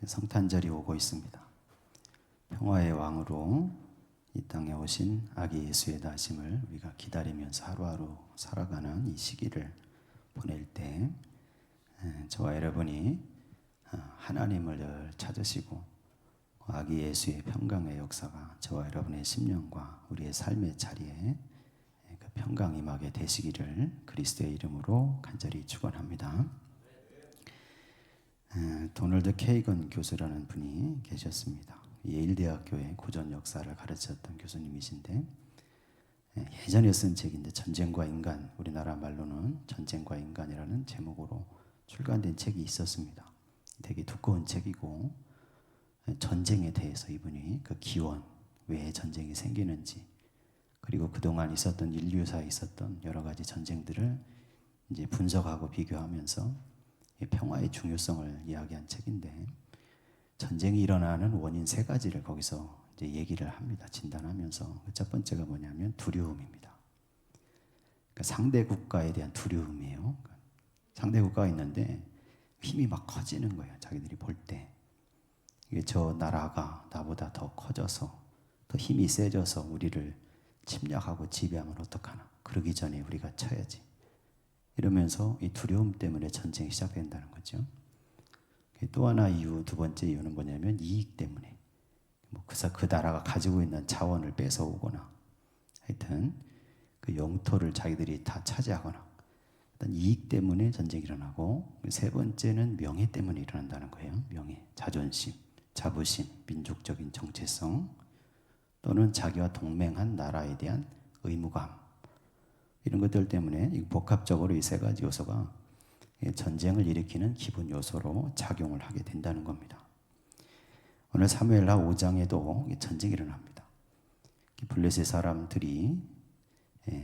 성탄절이 오고 있습니다. 평화의 왕으로 이 땅에 오신 아기 예수의 나심을 우리가 기다리면서 하루하루 살아가는 이 시기를 보낼 때 저와 여러분이 하나님을 늘 찾으시고 아기 예수의 평강의 역사가 저와 여러분의 심령과 우리의 삶의 자리에 그 평강 임하게 되시기를 그리스도의 이름으로 간절히 축원합니다. 도널드 케이건 교수라는 분이 계셨습니다. 예일대학교의 고전 역사를 가르쳤던 교수님이신데 예전에 쓴 책인데 전쟁과 인간, 우리나라 말로는 전쟁과 인간이라는 제목으로 출간된 책이 있었습니다. 되게 두꺼운 책이고 전쟁에 대해서 이분이 그 기원, 왜 전쟁이 생기는지 그리고 그동안 있었던 인류사에 있었던 여러 가지 전쟁들을 이제 분석하고 비교하면서 평화의 중요성을 이야기한 책인데 전쟁이 일어나는 원인 세 가지를 거기서 이제 얘기를 합니다. 진단하면서 첫 번째가 뭐냐면 두려움입니다. 그러니까 상대 국가에 대한 두려움이에요. 상대 국가가 있는데 힘이 막 커지는 거예요. 자기들이 볼 때. 이게 저 나라가 나보다 더 커져서 더 힘이 세져서 우리를 침략하고 지배하면 어떡하나. 그러기 전에 우리가 쳐야지. 이러면서 이 두려움 때문에 전쟁이 시작된다는 거죠. 또 하나 이유, 두 번째 이유는 뭐냐면 이익 때문에. 그 나라가 가지고 있는 자원을 뺏어오거나 하여튼 그 영토를 자기들이 다 차지하거나 일단 이익 때문에 전쟁이 일어나고 세 번째는 명예 때문에 일어난다는 거예요. 명예, 자존심, 자부심, 민족적인 정체성 또는 자기와 동맹한 나라에 대한 의무감 이런 것들 때문에 복합적으로 이 세 가지 요소가 전쟁을 일으키는 기본 요소로 작용을 하게 된다는 겁니다. 오늘 사무엘하 5장에도 전쟁이 일어납니다. 블레셋 사람들이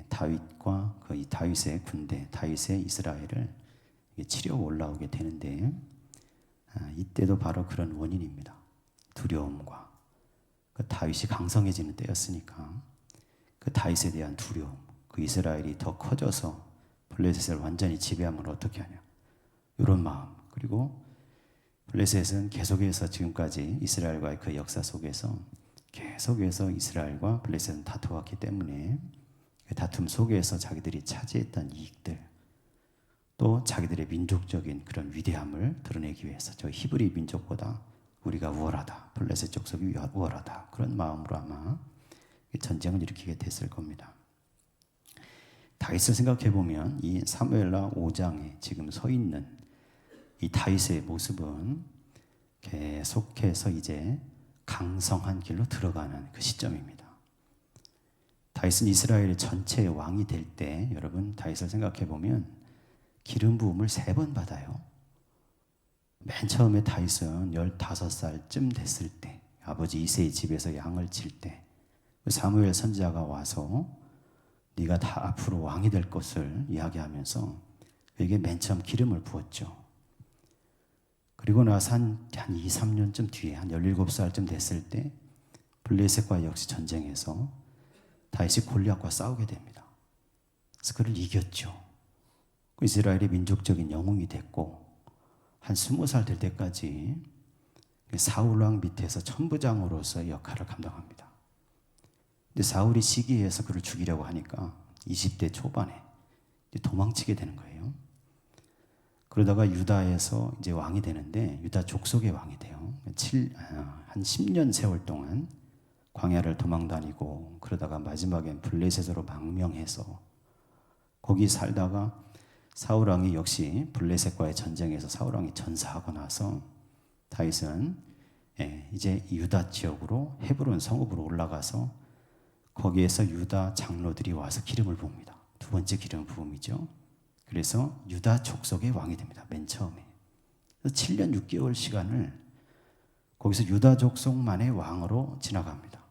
다윗과 이 다윗의 군대, 다윗의 이스라엘을 치려 올라오게 되는데 이때도 바로 그런 원인입니다. 두려움과 그 다윗이 강성해지는 때였으니까 그 다윗에 대한 두려움, 그 이스라엘이 더 커져서 블레셋을 완전히 지배하면 어떻게 하냐 이런 마음. 그리고 블레셋은 계속해서 지금까지 이스라엘과의 그 역사 속에서 계속해서 이스라엘과 블레셋은 다투었기 때문에 그 다툼 속에서 자기들이 차지했던 이익들 또 자기들의 민족적인 그런 위대함을 드러내기 위해서 저 히브리 민족보다 우리가 우월하다, 블레셋 족속이 우월하다 그런 마음으로 아마 전쟁을 일으키게 됐을 겁니다. 다윗을 생각해 보면 이 사무엘하 5장에 지금 서 있는 이 다윗의 모습은 계속해서 이제 강성한 길로 들어가는 그 시점입니다. 다윗은 이스라엘 전체의 왕이 될 때 여러분 다윗을 생각해 보면 기름 부음을 3번 받아요. 맨 처음에 다윗은 15살쯤 됐을 때 아버지 이새의 집에서 양을 칠 때 사무엘 선지자가 와서 네가 다 앞으로 왕이 될 것을 이야기하면서 그에게 맨 처음 기름을 부었죠. 그리고 나서 한 2, 3년쯤 뒤에 한 17살쯤 됐을 때 블레셋과 역시 전쟁에서 다윗이 골리앗과 싸우게 됩니다. 그래서 그를 이겼죠. 이스라엘의 민족적인 영웅이 됐고 한 20살 될 때까지 사울 왕 밑에서 천부장으로서 역할을 감당합니다. 근데 사울이 시기해서 그를 죽이려고 하니까 20대 초반에 도망치게 되는 거예요. 그러다가 유다에서 이제 왕이 되는데 유다 족속의 왕이 돼요. 한 10년 세월 동안 광야를 도망 다니고 그러다가 마지막엔 블레셋으로 망명해서 거기 살다가 사울 왕이 역시 블레셋과의 전쟁에서 사울 왕이 전사하고 나서 다윗은 이제 유다 지역으로 헤브론 성읍으로 올라가서 거기에서 유다 장로들이 와서 기름을 부읍니다. 두 번째 기름 부음이죠. 그래서 유다 족속의 왕이 됩니다. 맨 처음에. 7년 6개월 시간을 거기서 유다 족속만의 왕으로 지나갑니다.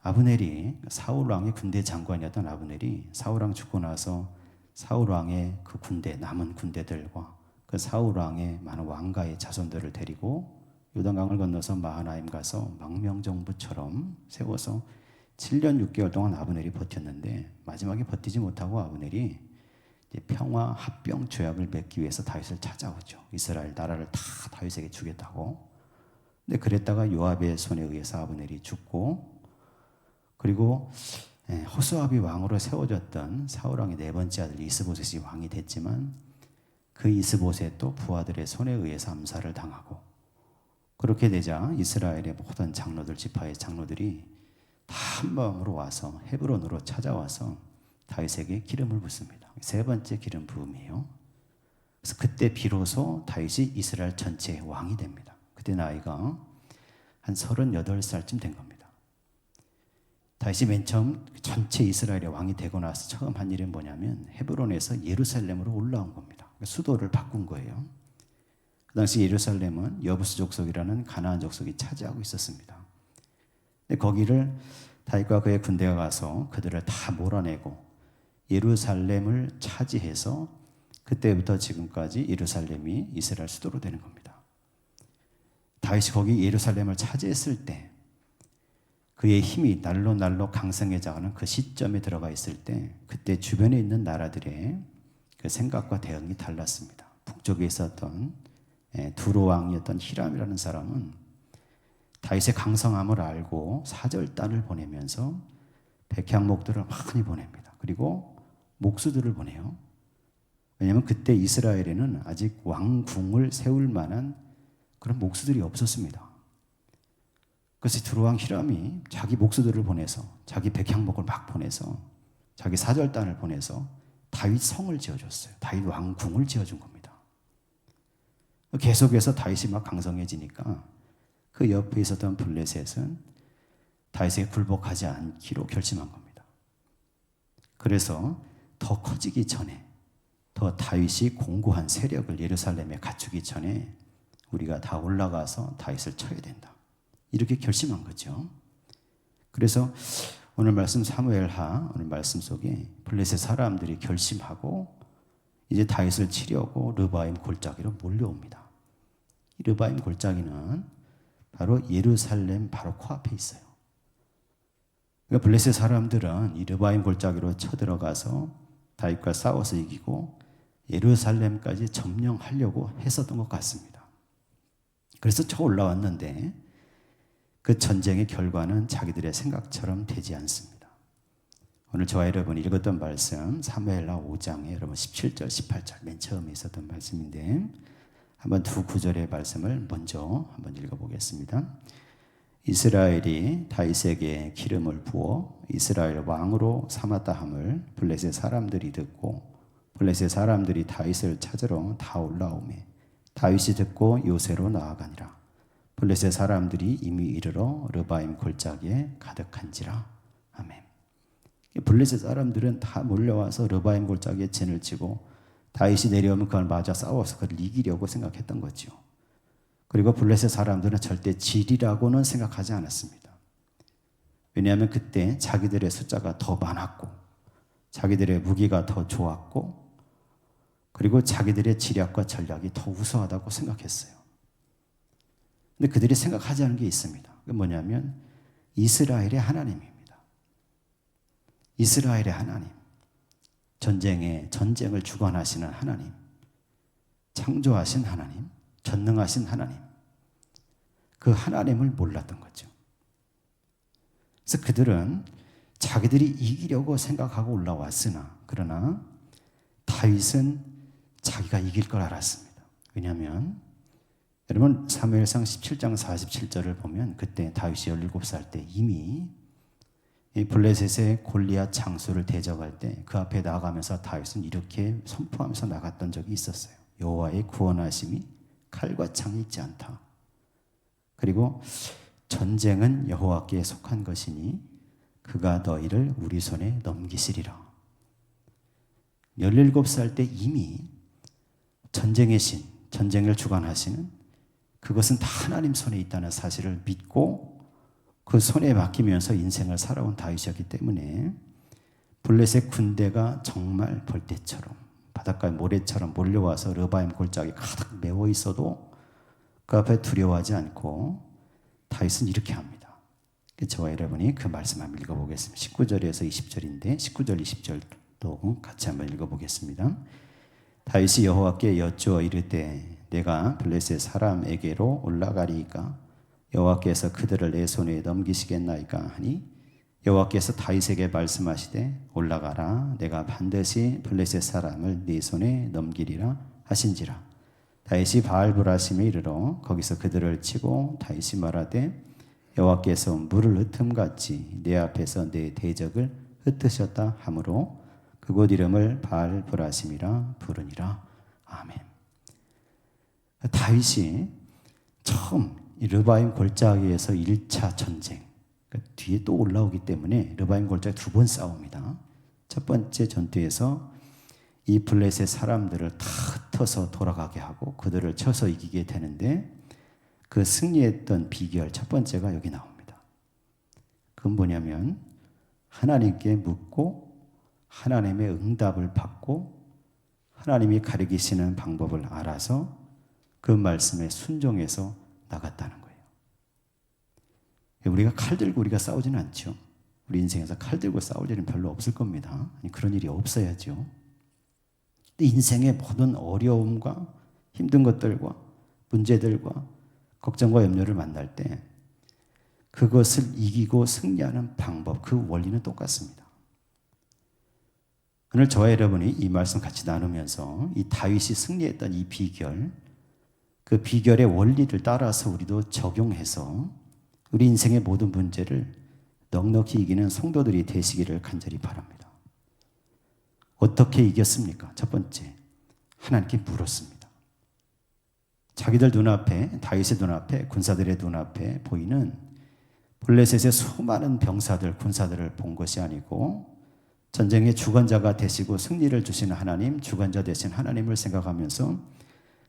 아브넬이 사울 왕의 군대 장관이었던 아브넬이 사울 왕 죽고 나서 사울 왕의 그 군대 남은 군대들과 그 사울 왕의 많은 왕가의 자손들을 데리고 요단강을 건너서 마하나임 가서 망명정부처럼 세워서 7년 6개월 동안 아브넬이 버텼는데 마지막에 버티지 못하고 아브넬이 평화 합병 조약을 맺기 위해서 다윗을 찾아오죠. 이스라엘 나라를 다 다윗에게 주겠다고. 근데 그랬다가 요압의 손에 의해서 아브넬이 죽고, 그리고 호수아비 왕으로 세워졌던 사울 왕의 네 번째 아들 이스보셋이 왕이 됐지만 그 이스보셋도 부하들의 손에 의해서 암살을 당하고, 그렇게 되자 이스라엘의 모든 장로들, 지파의 장로들이 다 한마음으로 와서 헤브론으로 찾아와서 다윗에게 기름을 붓습니다. 세 번째 기름 부음이에요. 그래서 그때 비로소 다윗이 이스라엘 전체의 왕이 됩니다. 그때 나이가 한 38살쯤 된 겁니다. 다윗이 맨 처음 전체 이스라엘의 왕이 되고 나서 처음 한 일은 뭐냐면 헤브론에서 예루살렘으로 올라온 겁니다. 수도를 바꾼 거예요. 그 당시 예루살렘은 여부스 족속이라는 가나안 족속이 차지하고 있었습니다. 근데 거기를 다윗과 그의 군대가 가서 그들을 다 몰아내고 예루살렘을 차지해서 그때부터 지금까지 예루살렘이 이스라엘 수도로 되는 겁니다. 다윗이 거기 예루살렘을 차지했을 때 그의 힘이 날로 날로 강성해져가는 그 시점에 들어가 있을 때 그때 주변에 있는 나라들의 그 생각과 대응이 달랐습니다. 북쪽에 있었던 두로 왕이었던 히람이라는 사람은 다윗의 강성함을 알고 사절단을 보내면서 백향목들을 많이 보냅니다. 그리고 목수들을 보내요. 왜냐하면 그때 이스라엘에는 아직 왕궁을 세울 만한 그런 목수들이 없었습니다. 그래서 두로 왕 히람이 자기 목수들을 보내서 자기 백향목을 막 보내서 자기 사절단을 보내서 다윗 성을 지어줬어요. 다윗 왕궁을 지어준 겁니다. 계속해서 다윗이 막 강성해지니까 그 옆에 있었던 블레셋은 다윗에게 굴복하지 않기로 결심한 겁니다. 그래서 더 커지기 전에, 더 다윗이 공고한 세력을 예루살렘에 갖추기 전에 우리가 다 올라가서 다윗을 쳐야 된다. 이렇게 결심한 거죠. 그래서 오늘 말씀 사무엘하 오늘 말씀 속에 블레셋 사람들이 결심하고 이제 다윗을 치려고 르바임 골짜기로 몰려옵니다. 이 르바임 골짜기는 바로 예루살렘 바로 코앞에 있어요. 그러니까 블레셋 사람들은 이 르바임 골짜기로 쳐들어가서 다윗과 싸워서 이기고 예루살렘까지 점령하려고 했었던 것 같습니다. 그래서 쳐 올라왔는데 그 전쟁의 결과는 자기들의 생각처럼 되지 않습니다. 오늘 저와 여러분이 읽었던 말씀 사무엘하 5장에 여러분 17절, 18절 맨 처음에 있었던 말씀인데 한번 두 구절의 말씀을 먼저 한번 읽어보겠습니다. 이스라엘이 다윗에게 기름을 부어 이스라엘 왕으로 삼았다 함을 블레셋 사람들이 듣고 블레셋 사람들이 다윗을 찾으러 다 올라오매 다윗이 듣고 요새로 나아가니라. 블레셋 사람들이 이미 이르러 르바임 골짜기에 가득한지라. 아멘. 블레셋 사람들은 다 몰려와서 르바임 골짜기에 진을 치고 다윗이 내려오면 그걸 맞아 싸워서 그걸 이기려고 생각했던 거죠. 그리고 블레셋 사람들은 절대 질이라고는 생각하지 않았습니다. 왜냐하면 그때 자기들의 숫자가 더 많았고 자기들의 무기가 더 좋았고 그리고 자기들의 지략과 전략이 더 우수하다고 생각했어요. 근데 그들이 생각하지 않은 게 있습니다. 그게 뭐냐면 이스라엘의 하나님입니다. 이스라엘의 하나님. 전쟁을 주관하시는 하나님. 창조하신 하나님. 전능하신 하나님. 그 하나님을 몰랐던 거죠. 그래서 그들은 자기들이 이기려고 생각하고 올라왔으나 그러나 다윗은 자기가 이길 걸 알았습니다. 왜냐하면 여러분 사무엘상 17장 47절을 보면 그때 다윗이 17살 때 이미 이 블레셋의 골리앗 장수를 대적할 때 그 앞에 나가면서 다윗은 이렇게 선포하면서 나갔던 적이 있었어요. 여호와의 구원하심이 칼과 창이 있지 않다. 그리고 전쟁은 여호와께 속한 것이니 그가 너희를 우리 손에 넘기시리라. 17살 때 이미 전쟁의 신, 전쟁을 주관하시는 그것은 다 하나님 손에 있다는 사실을 믿고 그 손에 맡기면서 인생을 살아온 다윗이었기 때문에 블레셋 군대가 정말 벌떼처럼 바닷가의 모래처럼 몰려와서 르바임 골짜기 가득 메워 있어도 그 앞에 두려워하지 않고 다윗은 이렇게 합니다. 저와 여러분이 그 말씀 한번 읽어보겠습니다. 19절에서 20절인데 19절 20절 또 같이 한번 읽어보겠습니다. 다윗이 여호와께 여쭈어 이르되 내가 블레셋 사람에게로 올라가리이까 여호와께서 그들을 내 손에 넘기시겠나이까 하니 여호와께서 다윗에게 말씀하시되 올라가라 내가 반드시 블레셋 사람을 네 손에 넘기리라 하신지라. 다윗이 바알브라심에 이르러 거기서 그들을 치고 다윗이 말하되 여호와께서 물을 흩음같이 내 앞에서 내 대적을 흩으셨다 하므로 그곳 이름을 바알브라심이라 부르니라. 아멘. 다윗이 처음 르바임 골짜기에서 1차 전쟁, 그러니까 뒤에 또 올라오기 때문에 르바임 골짜기 2번 싸웁니다. 첫 번째 전투에서 이 블레셋 사람들을 다 흩어서 돌아가게 하고 그들을 쳐서 이기게 되는데 그 승리했던 비결 첫 번째가 여기 나옵니다. 그건 뭐냐면 하나님께 묻고 하나님의 응답을 받고 하나님이 가르치시는 방법을 알아서 그 말씀에 순종해서 나갔다는 거예요. 우리가 칼 들고 우리가 싸우지는 않죠. 우리 인생에서 칼 들고 싸울 일은 별로 없을 겁니다. 그런 일이 없어야죠. 근데 인생의 모든 어려움과 힘든 것들과 문제들과 걱정과 염려를 만날 때 그것을 이기고 승리하는 방법, 그 원리는 똑같습니다. 오늘 저와 여러분이 이 말씀 같이 나누면서 이 다윗이 승리했던 이 비결, 그 비결의 원리를 따라서 우리도 적용해서 우리 인생의 모든 문제를 넉넉히 이기는 성도들이 되시기를 간절히 바랍니다. 어떻게 이겼습니까? 첫 번째, 하나님께 물었습니다. 자기들 눈앞에, 다윗의 눈앞에, 군사들의 눈앞에 보이는 블레셋의 수많은 병사들, 군사들을 본 것이 아니고 전쟁의 주관자가 되시고 승리를 주시는 하나님, 주관자 되신 하나님을 생각하면서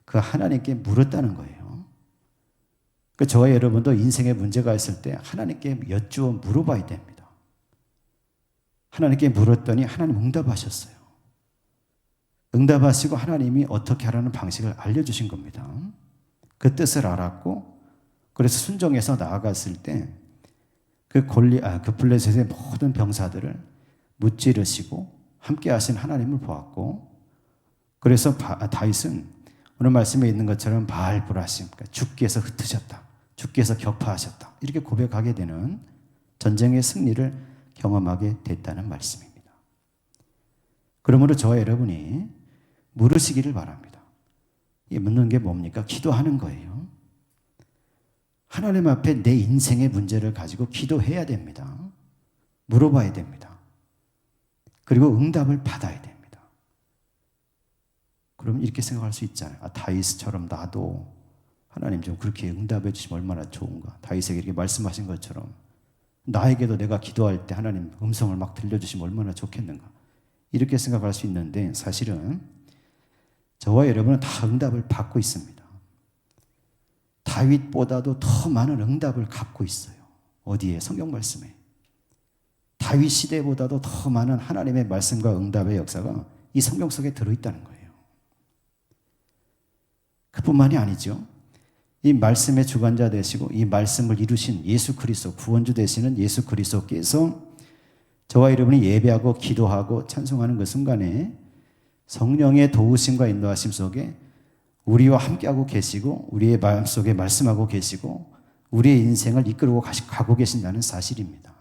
그 하나님께 물었다는 거예요. 그 저와 여러분도 인생에 문제가 있을 때 하나님께 여쭈어 물어봐야 됩니다. 하나님께 물었더니 하나님 응답하셨어요. 응답하시고 하나님이 어떻게 하라는 방식을 알려주신 겁니다. 그 뜻을 알았고 그래서 순종해서 나아갔을 때 그 블레셋의 모든 병사들을 무찌르시고 함께 하신 하나님을 보았고 그래서 다윗은 오늘 말씀에 있는 것처럼 바알브라심, 그러니까 주께서 흩으셨다, 주께서 격파하셨다 이렇게 고백하게 되는 전쟁의 승리를 경험하게 됐다는 말씀입니다. 그러므로 저와 여러분이 물으시기를 바랍니다. 이 묻는 게 뭡니까? 기도하는 거예요. 하나님 앞에 내 인생의 문제를 가지고 기도해야 됩니다. 물어봐야 됩니다. 그리고 응답을 받아야 됩니다. 그럼 이렇게 생각할 수 있잖아요. 다윗처럼 나도 하나님 좀 그렇게 응답해 주시면 얼마나 좋은가. 다윗에게 이렇게 말씀하신 것처럼 나에게도 내가 기도할 때 하나님 음성을 막 들려주시면 얼마나 좋겠는가. 이렇게 생각할 수 있는데 사실은 저와 여러분은 다 응답을 받고 있습니다. 다윗보다도 더 많은 응답을 갖고 있어요. 어디에? 성경 말씀에. 다윗 시대보다도 더 많은 하나님의 말씀과 응답의 역사가 이 성경 속에 들어있다는 거예요. 그뿐만이 아니죠. 이 말씀의 주관자 되시고 이 말씀을 이루신 예수 그리스도, 구원주 되시는 예수 그리스도께서 저와 여러분이 예배하고 기도하고 찬송하는 그 순간에 성령의 도우심과 인도하심 속에 우리와 함께하고 계시고 우리의 마음속에 말씀하고 계시고 우리의 인생을 이끌고 가고 계신다는 사실입니다.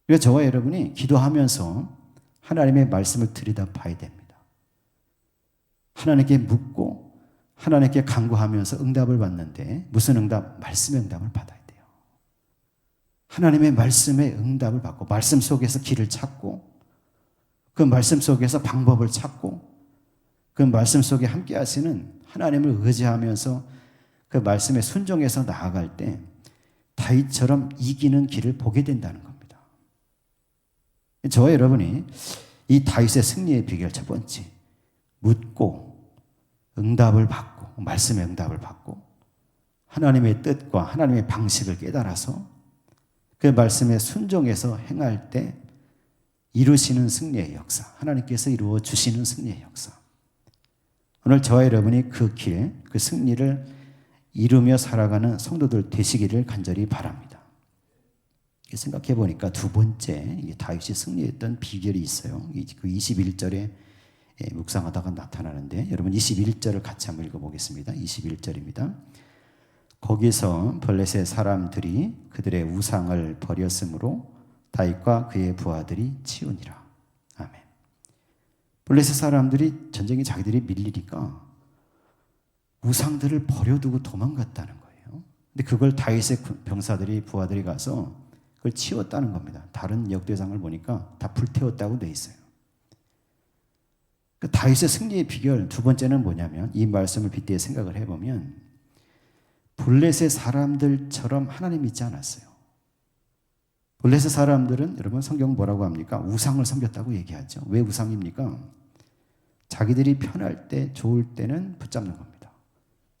그래서 저와 여러분이 기도하면서 하나님의 말씀을 들여다봐야 됩니다. 하나님께 묻고 하나님께 간구하면서 응답을 받는데 무슨 응답? 말씀의 응답을 받아야 돼요. 하나님의 말씀의 응답을 받고 말씀 속에서 길을 찾고 그 말씀 속에서 방법을 찾고 그 말씀 속에 함께 하시는 하나님을 의지하면서 그 말씀에 순종해서 나아갈 때 다윗처럼 이기는 길을 보게 된다는 겁니다. 저와 여러분이 이 다윗의 승리의 비결 첫 번째, 묻고 응답을 받고 말씀의 응답을 받고 하나님의 뜻과 하나님의 방식을 깨달아서 그 말씀에 순종해서 행할 때 이루시는 승리의 역사, 하나님께서 이루어 주시는 승리의 역사. 오늘 저와 여러분이 그 길, 그 승리를 이루며 살아가는 성도들 되시기를 간절히 바랍니다. 생각해 보니까 두 번째 다윗이 승리했던 비결이 있어요. 그 21절에 묵상하다가 나타나는데 여러분 21절을 같이 한번 읽어보겠습니다. 21절입니다. 거기서 블레셋 사람들이 그들의 우상을 버렸으므로 다윗과 그의 부하들이 치우니라. 아멘. 블레셋 사람들이 전쟁에 자기들이 밀리니까 우상들을 버려두고 도망갔다는 거예요. 근데 그걸 다윗의 병사들이 부하들이 가서 그걸 치웠다는 겁니다. 다른 역대상을 보니까 다 불태웠다고 돼 있어요. 그러니까 다윗의 승리의 비결 두 번째는 뭐냐면 이 말씀을 빗대어 생각을 해보면 블레셋 사람들처럼 하나님 믿지 않았어요. 블레셋 사람들은 여러분 성경 뭐라고 합니까? 우상을 섬겼다고 얘기하죠. 왜 우상입니까? 자기들이 편할 때 좋을 때는 붙잡는 겁니다.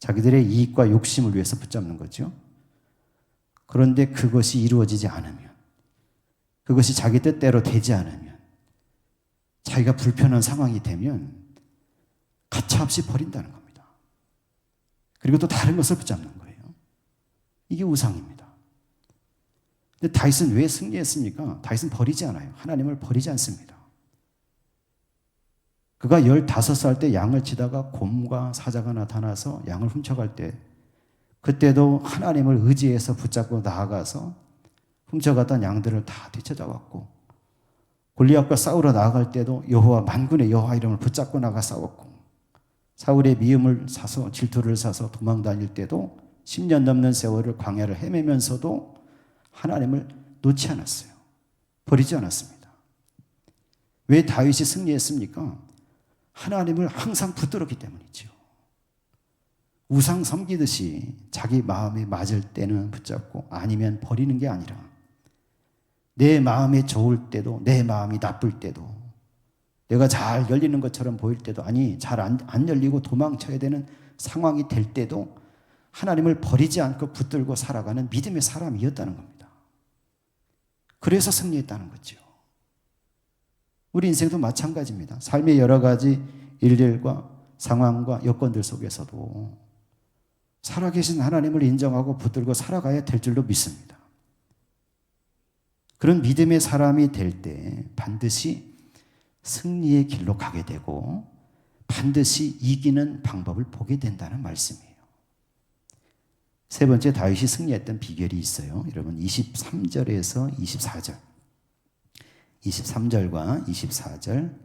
자기들의 이익과 욕심을 위해서 붙잡는 거죠. 그런데 그것이 이루어지지 않으면, 그것이 자기 뜻대로 되지 않으면, 자기가 불편한 상황이 되면 가차없이 버린다는 겁니다. 그리고 또 다른 것을 붙잡는 거예요. 이게 우상입니다. 근데 다윗은 왜 승리했습니까? 다윗은 버리지 않아요. 하나님을 버리지 않습니다. 그가 15살 때 양을 치다가 곰과 사자가 나타나서 양을 훔쳐갈 때 그때도 하나님을 의지해서 붙잡고 나아가서 훔쳐갔던 양들을 다 되찾아왔고 골리앗과 싸우러 나아갈 때도 여호와 만군의 여호와 이름을 붙잡고 나가 싸웠고 사울의 미움을 사서 질투를 사서 도망 다닐 때도 10년 넘는 세월을 광야를 헤매면서도 하나님을 놓지 않았어요. 버리지 않았습니다. 왜 다윗이 승리했습니까? 하나님을 항상 붙들었기 때문이죠. 우상 섬기듯이 자기 마음에 맞을 때는 붙잡고 아니면 버리는 게 아니라 내 마음에 좋을 때도 내 마음이 나쁠 때도 내가 잘 열리는 것처럼 보일 때도 아니 잘 안 열리고 도망쳐야 되는 상황이 될 때도 하나님을 버리지 않고 붙들고 살아가는 믿음의 사람이었다는 겁니다. 그래서 승리했다는 거죠. 우리 인생도 마찬가지입니다. 삶의 여러 가지 일들과 상황과 여건들 속에서도 살아계신 하나님을 인정하고 붙들고 살아가야 될 줄로 믿습니다. 그런 믿음의 사람이 될 때 반드시 승리의 길로 가게 되고 반드시 이기는 방법을 보게 된다는 말씀이에요. 세 번째 다윗이 승리했던 비결이 있어요. 여러분 23절에서 24절 23절과 24절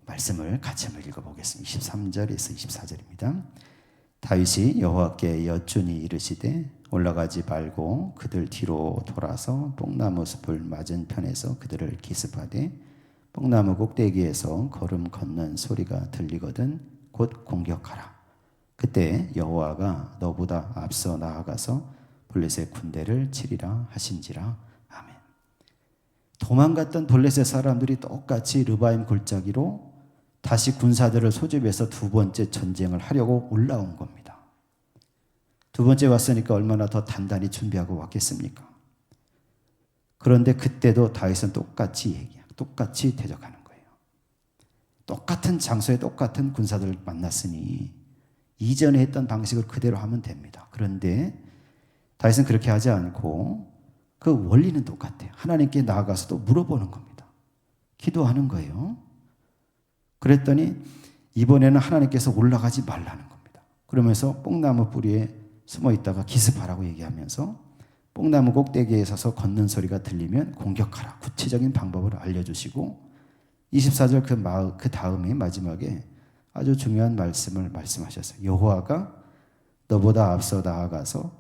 말씀을 같이 한번 읽어보겠습니다. 23절에서 24절입니다. 다윗이 여호와께 여쭈니 이르시되 올라가지 말고 그들 뒤로 돌아서 뽕나무 숲을 맞은편에서 그들을 기습하되 뽕나무 꼭대기에서 걸음 걷는 소리가 들리거든 곧 공격하라. 그때 여호와가 너보다 앞서 나아가서 블레셋 군대를 치리라 하신지라. 아멘. 도망갔던 블레셋 사람들이 똑같이 르바임 골짜기로 다시 군사들을 소집해서 두 번째 전쟁을 하려고 올라온 겁니다. 두 번째 왔으니까 얼마나 더 단단히 준비하고 왔겠습니까? 그런데 그때도 다윗은 똑같이 대적하는 거예요. 똑같은 장소에 똑같은 군사들을 만났으니 이전에 했던 방식을 그대로 하면 됩니다. 그런데 다윗은 그렇게 하지 않고 그 원리는 똑같아요. 하나님께 나아가서 또 물어보는 겁니다. 기도하는 거예요. 그랬더니 이번에는 하나님께서 올라가지 말라는 겁니다. 그러면서 뽕나무 뿌리에 숨어 있다가 기습하라고 얘기하면서 뽕나무 꼭대기에 서서 걷는 소리가 들리면 공격하라. 구체적인 방법을 알려주시고 24절 그 다음에 마지막에 아주 중요한 말씀을 말씀하셨어요. 여호와가 너보다 앞서 나아가서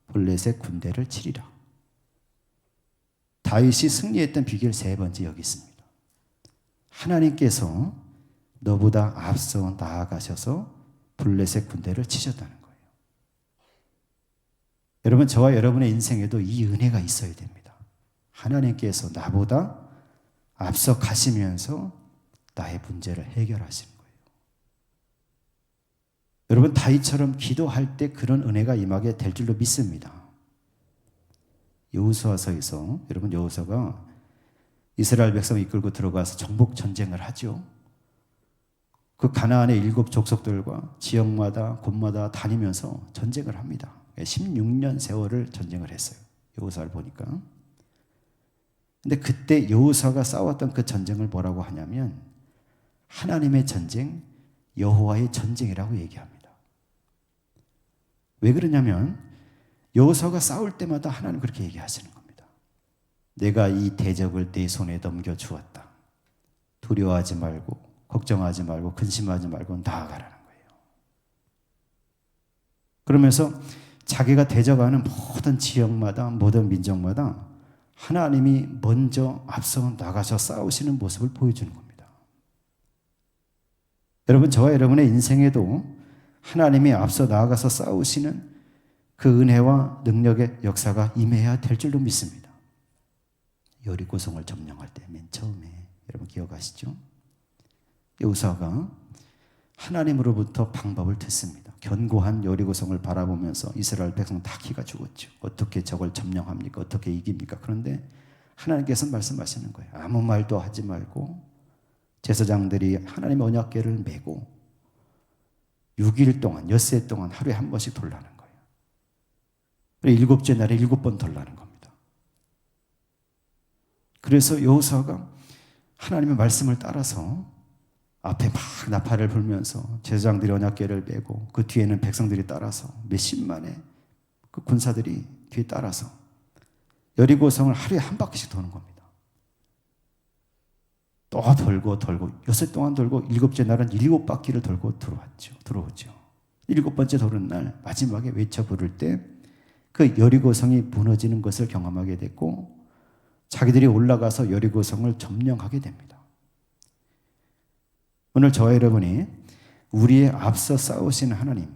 블레셋 군대를 치리라. 다윗이 승리했던 비결 세 번째 여기 있습니다. 하나님께서 너보다 앞서 나아가셔서 블레셋 군대를 치셨다는 거예요. 여러분 저와 여러분의 인생에도 이 은혜가 있어야 됩니다. 하나님께서 나보다 앞서 가시면서 나의 문제를 해결하시는 거예요. 여러분 다윗처럼 기도할 때 그런 은혜가 임하게 될 줄로 믿습니다. 여호수아서에서 여러분 여호수아가 이스라엘 백성을 이끌고 들어가서 정복 전쟁을 하죠. 그 가나안의 7 족속들과 지역마다 곳마다 다니면서 전쟁을 합니다. 16년 세월을 전쟁을 했어요. 여호수아를 보니까. 근데 그때 여호수아가 싸웠던 그 전쟁을 뭐라고 하냐면 하나님의 전쟁, 여호와의 전쟁이라고 얘기합니다. 왜 그러냐면 여호수아가 싸울 때마다 하나님 그렇게 얘기하시는 겁니다. 내가 이 대적을 네 손에 넘겨주었다. 두려워하지 말고 걱정하지 말고 근심하지 말고 나아가라는 거예요. 그러면서 자기가 대적하는 모든 지역마다 모든 민족마다 하나님이 먼저 앞서 나가서 싸우시는 모습을 보여주는 겁니다. 여러분, 저와 여러분의 인생에도 하나님이 앞서 나아가서 싸우시는 그 은혜와 능력의 역사가 임해야 될 줄로 믿습니다. 여리고성을 점령할 때 맨 처음에 여러분 기억하시죠? 여호수아가 하나님으로부터 방법을 듣습니다. 견고한 여리고성을 바라보면서 이스라엘 백성 다 기가 죽었죠. 어떻게 저걸 점령합니까? 어떻게 이깁니까? 그런데 하나님께서 말씀하시는 거예요. 아무 말도 하지 말고 제사장들이 하나님의 언약궤를 메고 6일 동안, 엿새 동안 하루에 한 번씩 돌라는 거예요. 그리고 7째 날에 7번 돌라는 겁니다. 그래서 여호수아가 하나님의 말씀을 따라서 앞에 막 나팔을 불면서 제사장들이 언약궤를 메고 그 뒤에는 백성들이 따라서 몇십만의 그 군사들이 뒤에 따라서 여리고성을 하루에 한 바퀴씩 도는 겁니다. 또 돌고 엿새 동안 돌고 7째 날은 7바퀴를 돌고 들어오죠. 7번째 도는 날 마지막에 외쳐 부를 때 그 여리고성이 무너지는 것을 경험하게 됐고 자기들이 올라가서 여리고성을 점령하게 됩니다. 오늘 저와 여러분이 우리의 앞서 싸우시는 하나님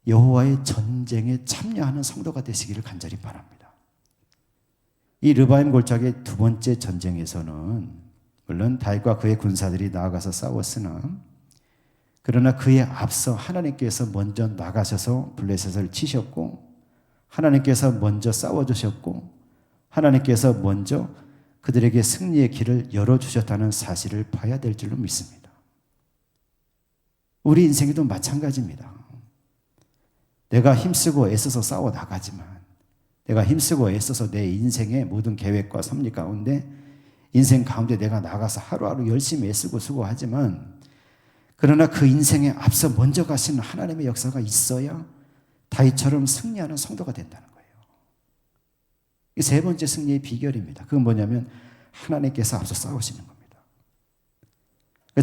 여호와의 전쟁에 참여하는 성도가 되시기를 간절히 바랍니다. 이 르바임 골짜기의 두 번째 전쟁에서는 물론 다윗과 그의 군사들이 나아가서 싸웠으나 그러나 그에 앞서 하나님께서 먼저 나가셔서 블레셋을 치셨고 하나님께서 먼저 싸워주셨고 하나님께서 먼저 그들에게 승리의 길을 열어주셨다는 사실을 봐야 될 줄로 믿습니다. 우리 인생에도 마찬가지입니다. 내가 힘쓰고 애써서 싸워 나가지만 내가 힘쓰고 애써서 내 인생의 모든 계획과 섭리 가운데 인생 가운데 내가 나가서 하루하루 열심히 애쓰고 수고하지만 그러나 그 인생에 앞서 먼저 가시는 하나님의 역사가 있어야 다윗처럼 승리하는 성도가 된다는 거예요. 이 세 번째 승리의 비결입니다. 그건 뭐냐면 하나님께서 앞서 싸우시는 겁니다.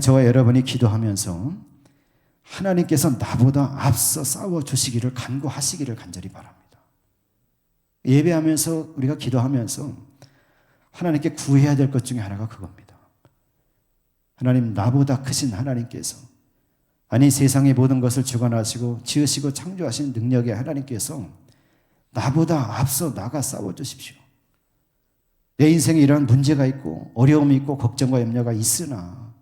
저와 여러분이 기도하면서 하나님께서 나보다 앞서 싸워주시기를 간구하시기를 간절히 바랍니다. 예배하면서 우리가 기도하면서 하나님께 구해야 될 것 중에 하나가 그겁니다. 하나님, 나보다 크신 하나님께서, 아니 세상의 모든 것을 주관하시고 지으시고 창조하신 능력의 하나님께서 나보다 앞서 나가 싸워주십시오. 내 인생에 이러한 문제가 있고 어려움이 있고 걱정과 염려가 있으나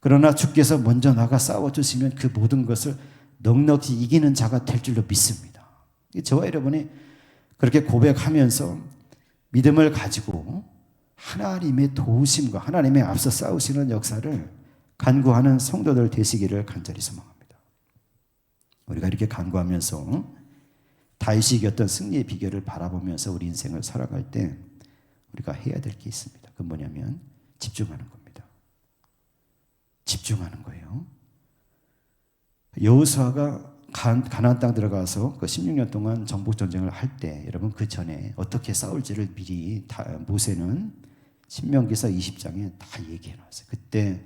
그러나 주께서 먼저 나가 싸워주시면 그 모든 것을 넉넉히 이기는 자가 될 줄로 믿습니다. 저와 여러분이 그렇게 고백하면서 믿음을 가지고 하나님의 도우심과 하나님의 앞서 싸우시는 역사를 간구하는 성도들 되시기를 간절히 소망합니다. 우리가 이렇게 간구하면서 다윗이 이겼던 승리의 비결을 바라보면서 우리 인생을 살아갈 때 우리가 해야 될 게 있습니다. 그건 뭐냐면 집중하는 겁니다. 집중하는 거예요. 여호수아가 가나안 땅 들어가서 그 16년 동안 정복 전쟁을 할 때 여러분 그 전에 어떻게 싸울지를 미리 모세는 신명기서 20장에 다 얘기해 놨어요. 그때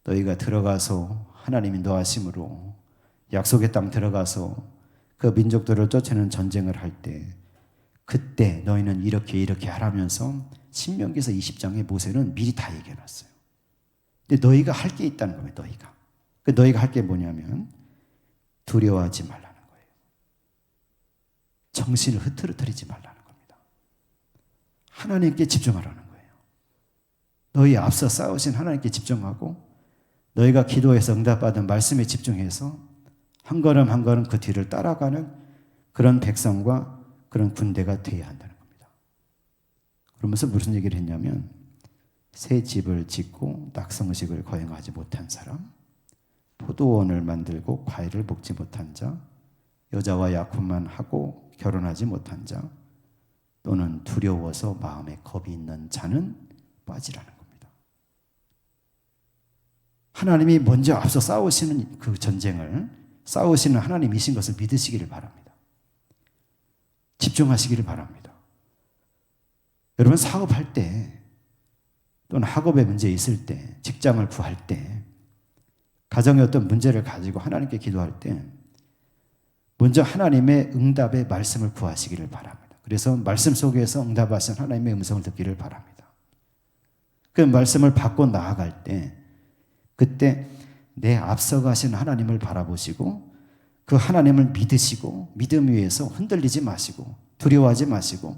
너희가 들어가서 하나님이 인도하심으로 약속의 땅 들어가서 그 민족들을 쫓아내는 전쟁을 할 때 그때 너희는 이렇게 하라면서 신명기서 20장에 모세는 미리 다 얘기해 놨어요. 근데 너희가 할 게 있다는 거예요. 너희가 할 게 뭐냐면 두려워하지 말라는 거예요. 정신을 흐트러뜨리지 말라는 겁니다. 하나님께 집중하라는 거예요. 너희 앞서 싸우신 하나님께 집중하고 너희가 기도해서 응답받은 말씀에 집중해서 한 걸음 한 걸음 그 뒤를 따라가는 그런 백성과 그런 군대가 되어야 한다는 겁니다. 그러면서 무슨 얘기를 했냐면 새 집을 짓고 낙성식을 거행하지 못한 사람, 포도원을 만들고 과일을 먹지 못한 자, 여자와 약혼만 하고 결혼하지 못한 자, 또는 두려워서 마음에 겁이 있는 자는 빠지라는 겁니다. 하나님이 먼저 앞서 싸우시는 그 전쟁을 싸우시는 하나님이신 것을 믿으시기를 바랍니다. 집중하시기를 바랍니다. 여러분 사업할 때 또는 학업에 문제 있을 때, 직장을 구할 때, 가정의 어떤 문제를 가지고 하나님께 기도할 때 먼저 하나님의 응답의 말씀을 구하시기를 바랍니다. 그래서 말씀 속에서 응답하신 하나님의 음성을 듣기를 바랍니다. 그 말씀을 받고 나아갈 때 그때 내 앞서가신 하나님을 바라보시고 그 하나님을 믿으시고 믿음 위에서 흔들리지 마시고 두려워하지 마시고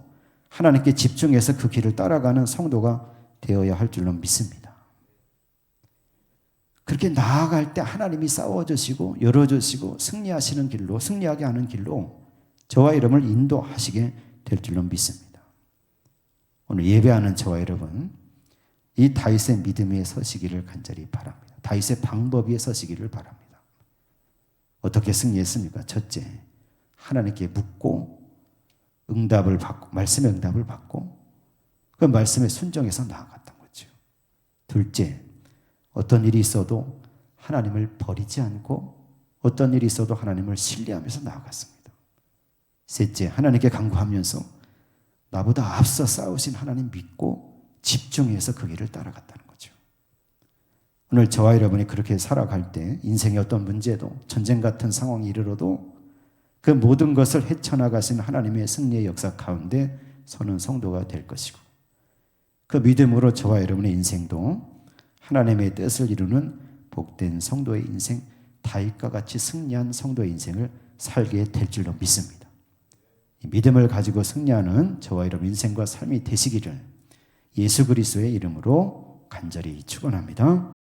하나님께 집중해서 그 길을 따라가는 성도가 되어야 할 줄로 믿습니다. 그렇게 나아갈 때 하나님이 싸워주시고 열어주시고 승리하시는 길로, 승리하게 하는 길로 저와 여러분을 인도하시게 될 줄로 믿습니다. 오늘 예배하는 저와 여러분, 이 다윗의 믿음 위에 서시기를 간절히 바랍니다. 다윗의 방법 위에 서시기를 바랍니다. 어떻게 승리했습니까? 첫째, 하나님께 묻고 응답을 받고, 말씀의 응답을 받고 그 말씀에 순종해서 나아갔던 거죠. 둘째, 어떤 일이 있어도 하나님을 버리지 않고 어떤 일이 있어도 하나님을 신뢰하면서 나아갔습니다. 셋째, 하나님께 간구하면서 나보다 앞서 싸우신 하나님 믿고 집중해서 그 길을 따라갔다는 거죠. 오늘 저와 여러분이 그렇게 살아갈 때 인생의 어떤 문제도 전쟁 같은 상황이 이르러도 그 모든 것을 헤쳐나가신 하나님의 승리의 역사 가운데 서는 성도가 될 것이고 그 믿음으로 저와 여러분의 인생도 하나님의 뜻을 이루는 복된 성도의 인생, 다윗과 같이 승리한 성도의 인생을 살게 될 줄로 믿습니다. 이 믿음을 가지고 승리하는 저와 여러분 인생과 삶이 되시기를 예수 그리스도의 이름으로 간절히 축원합니다.